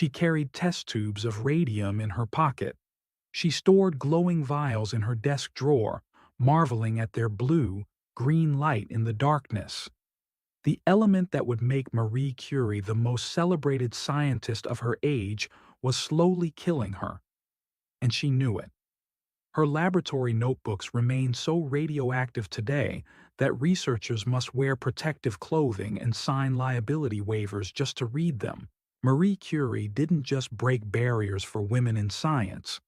She carried test tubes of radium in her pocket. She stored glowing vials in her desk drawer, marveling at their blue, green light in the darkness. The element that would make Marie Curie the most celebrated scientist of her age was slowly killing her, and she knew it. Her laboratory notebooks remain so radioactive today that researchers must wear protective clothing and sign liability waivers just to read them. Marie Curie didn't just break barriers for women in science.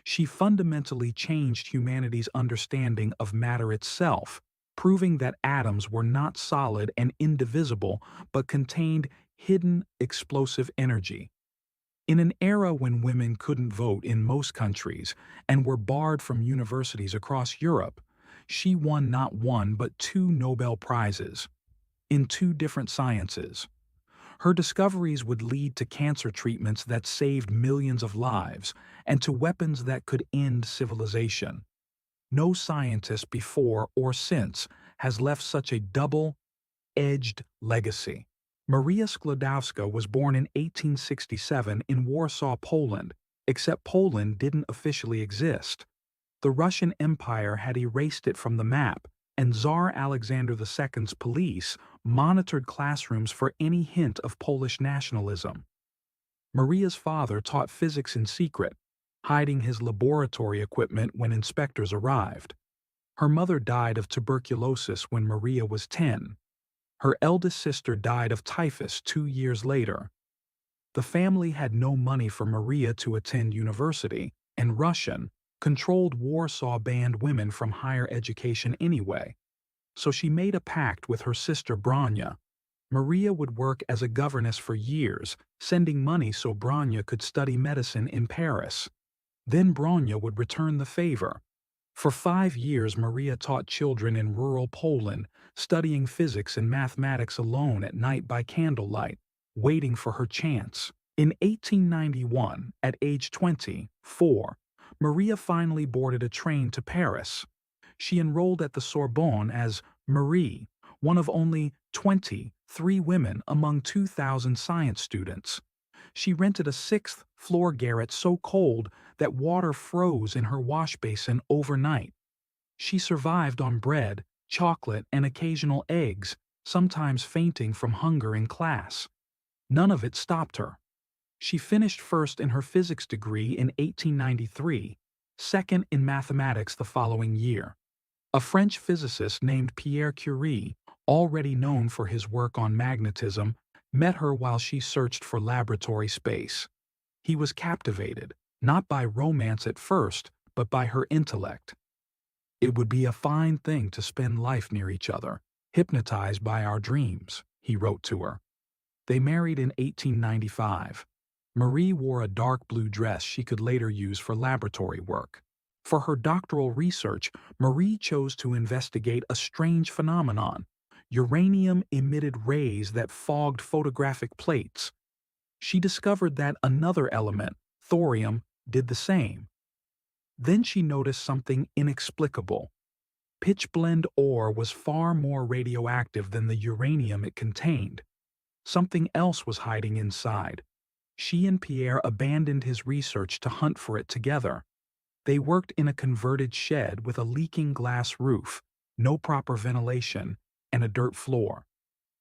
She fundamentally changed humanity's understanding of matter itself, proving that atoms were not solid and indivisible but contained hidden explosive energy. In an era when women couldn't vote in most countries and were barred from universities across Europe, she won not one but two Nobel Prizes in two different sciences. Her discoveries would lead to cancer treatments that saved millions of lives and to weapons that could end civilization. No scientist before or since has left such a double-edged legacy. Maria Skłodowska was born in 1867 in Warsaw, Poland, except Poland didn't officially exist. The Russian Empire had erased it from the map, and Tsar Alexander II's police monitored classrooms for any hint of Polish nationalism. Maria's father taught physics in secret, hiding his laboratory equipment when inspectors arrived. Her mother died of tuberculosis when Maria was 10. Her eldest sister died of typhus 2 years later. The family had no money for Maria to attend university, and Russian, controlled Warsaw banned women from higher education anyway. So she made a pact with her sister Branya. Maria would work as a governess for years, sending money so Branya could study medicine in Paris. Then Branya would return the favor. For 5 years, Maria taught children in rural Poland, studying physics and mathematics alone at night by candlelight, waiting for her chance. In 1891, at age 24, Maria finally boarded a train to Paris. She enrolled at the Sorbonne as Marie, one of only 23 women among 2,000 science students. She rented a 6th-floor garret so cold that water froze in her wash basin overnight. She survived on bread, chocolate, and occasional eggs, sometimes fainting from hunger in class. None of it stopped her. She finished first in her physics degree in 1893, second in mathematics the following year. A French physicist named Marie Curie, already known for his work on magnetism, met her while she searched for laboratory space. He was captivated, not by romance at first, but by her intellect. It would be a fine thing to spend life near each other, hypnotized by our dreams, he wrote to her. They married in 1895. Marie wore a dark blue dress she could later use for laboratory work. For her doctoral research, Marie chose to investigate a strange phenomenon: uranium-emitted rays that fogged photographic plates. She discovered that another element, thorium, did the same. Then she noticed something inexplicable. Pitchblende ore was far more radioactive than the uranium it contained. Something else was hiding inside. She and Pierre abandoned his research to hunt for it together. They worked in a converted shed with a leaking glass roof, no proper ventilation, and a dirt floor.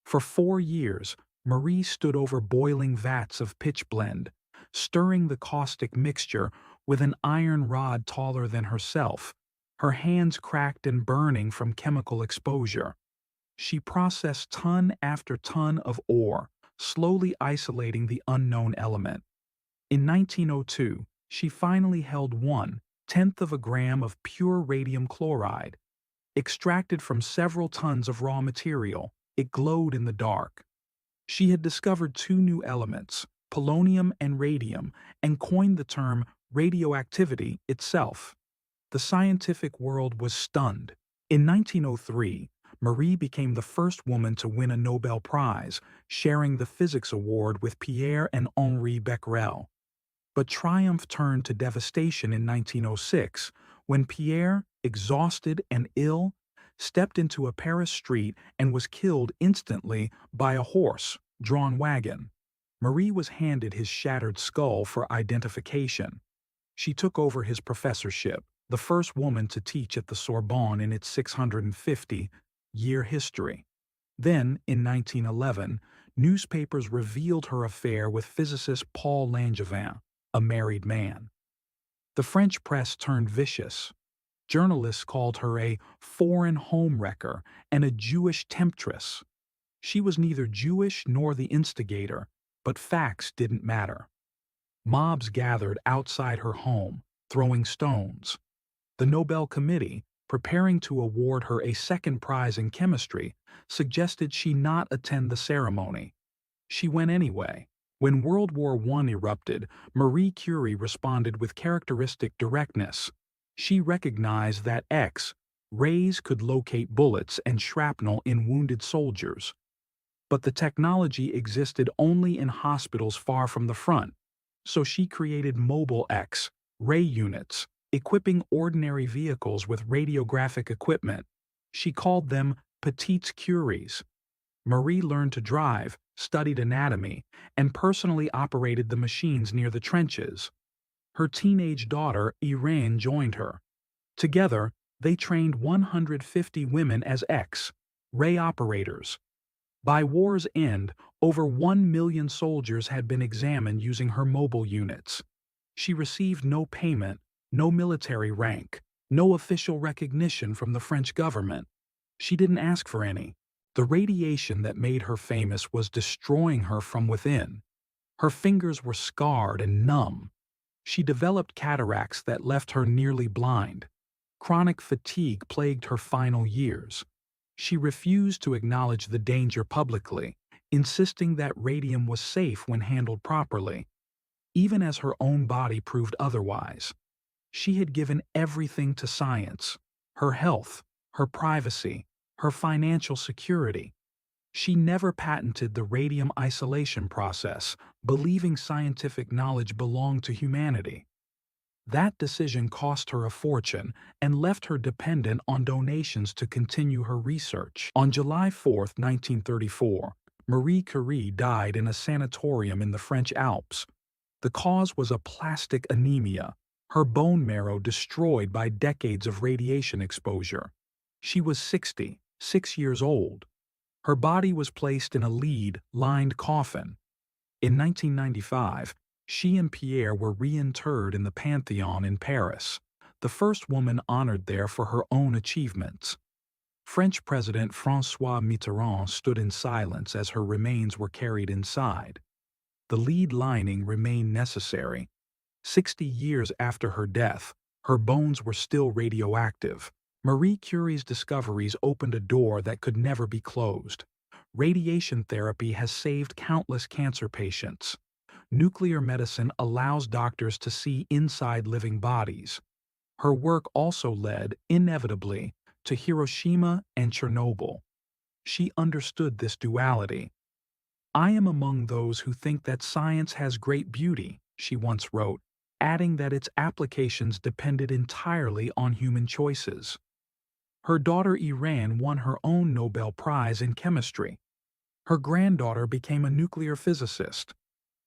For 4 years, Marie stood over boiling vats of pitchblende, stirring the caustic mixture with an iron rod taller than herself, her hands cracked and burning from chemical exposure. She processed ton after ton of ore, slowly isolating the unknown element. In 1902, she finally held 1/10 of a gram of pure radium chloride. Extracted from several tons of raw material, it glowed in the dark. She had discovered 2 new elements, polonium and radium, and coined the term radioactivity itself. The scientific world was stunned. In 1903, Marie became the first woman to win a Nobel Prize, sharing the physics award with Pierre and Henri Becquerel. But triumph turned to devastation in 1906, when Pierre, exhausted and ill, stepped into a Paris street and was killed instantly by a horse-drawn wagon. Marie was handed his shattered skull for identification. She took over his professorship, the first woman to teach at the Sorbonne in its 650-year history. Then, in 1911, newspapers revealed her affair with physicist Paul Langevin, a married man. The French press turned vicious. Journalists called her a foreign homewrecker and a Jewish temptress. She was neither Jewish nor the instigator, but facts didn't matter. Mobs gathered outside her home, throwing stones. The Nobel Committee, preparing to award her a second prize in chemistry, suggested she not attend the ceremony. She went anyway. When World War I erupted, Marie Curie responded with characteristic directness. She recognized that X-rays could locate bullets and shrapnel in wounded soldiers. But the technology existed only in hospitals far from the front, so she created mobile X-ray units, equipping ordinary vehicles with radiographic equipment. She called them petites curies. Marie learned to drive, studied anatomy, and personally operated the machines near the trenches. Her teenage daughter, Irene, joined her. Together, they trained 150 women as X-ray operators. By war's end, over 1 million soldiers had been examined using her mobile units. She received no payment, no military rank, no official recognition from the French government. She didn't ask for any. The radiation that made her famous was destroying her from within. Her fingers were scarred and numb. She developed cataracts that left her nearly blind. Chronic fatigue plagued her final years. She refused to acknowledge the danger publicly, insisting that radium was safe when handled properly, even as her own body proved otherwise. She had given everything to science: her health, her privacy, her financial security. She never patented the radium isolation process, believing scientific knowledge belonged to humanity. That decision cost her a fortune and left her dependent on donations to continue her research. On July 4, 1934, Marie Curie died in a sanatorium in the French Alps. The cause was aplastic anemia, her bone marrow destroyed by decades of radiation exposure. She was 66 years old. Her body was placed in a lead-lined coffin. In 1995, she and Pierre were reinterred in the Pantheon in Paris, the first woman honored there for her own achievements. French President François Mitterrand stood in silence as her remains were carried inside. The lead lining remained necessary. 60 years after her death, her bones were still radioactive. Marie Curie's discoveries opened a door that could never be closed. Radiation therapy has saved countless cancer patients. Nuclear medicine allows doctors to see inside living bodies. Her work also led, inevitably, to Hiroshima and Chernobyl. She understood this duality. "I am among those who think that science has great beauty," she once wrote, adding that its applications depended entirely on human choices. Her daughter Irene won her own Nobel Prize in chemistry. Her granddaughter became a nuclear physicist.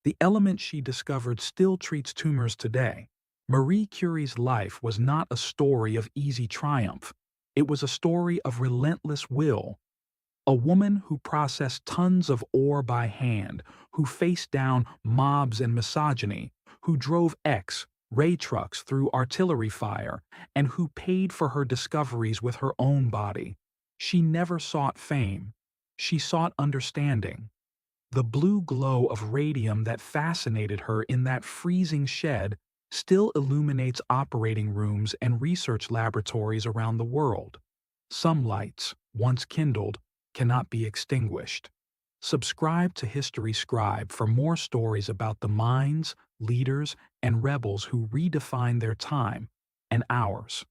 The element she discovered still treats tumors today. Marie Curie's life was not a story of easy triumph. It was a story of relentless will. A woman who processed tons of ore by hand, who faced down mobs and misogyny, who drove X-ray trucks through artillery fire, and who paid for her discoveries with her own body. She never sought fame. She sought understanding. The blue glow of radium that fascinated her in that freezing shed still illuminates operating rooms and research laboratories around the world. Some lights, once kindled, cannot be extinguished. Subscribe to History Scribe for more stories about the minds, leaders, and rebels who redefined their time and ours.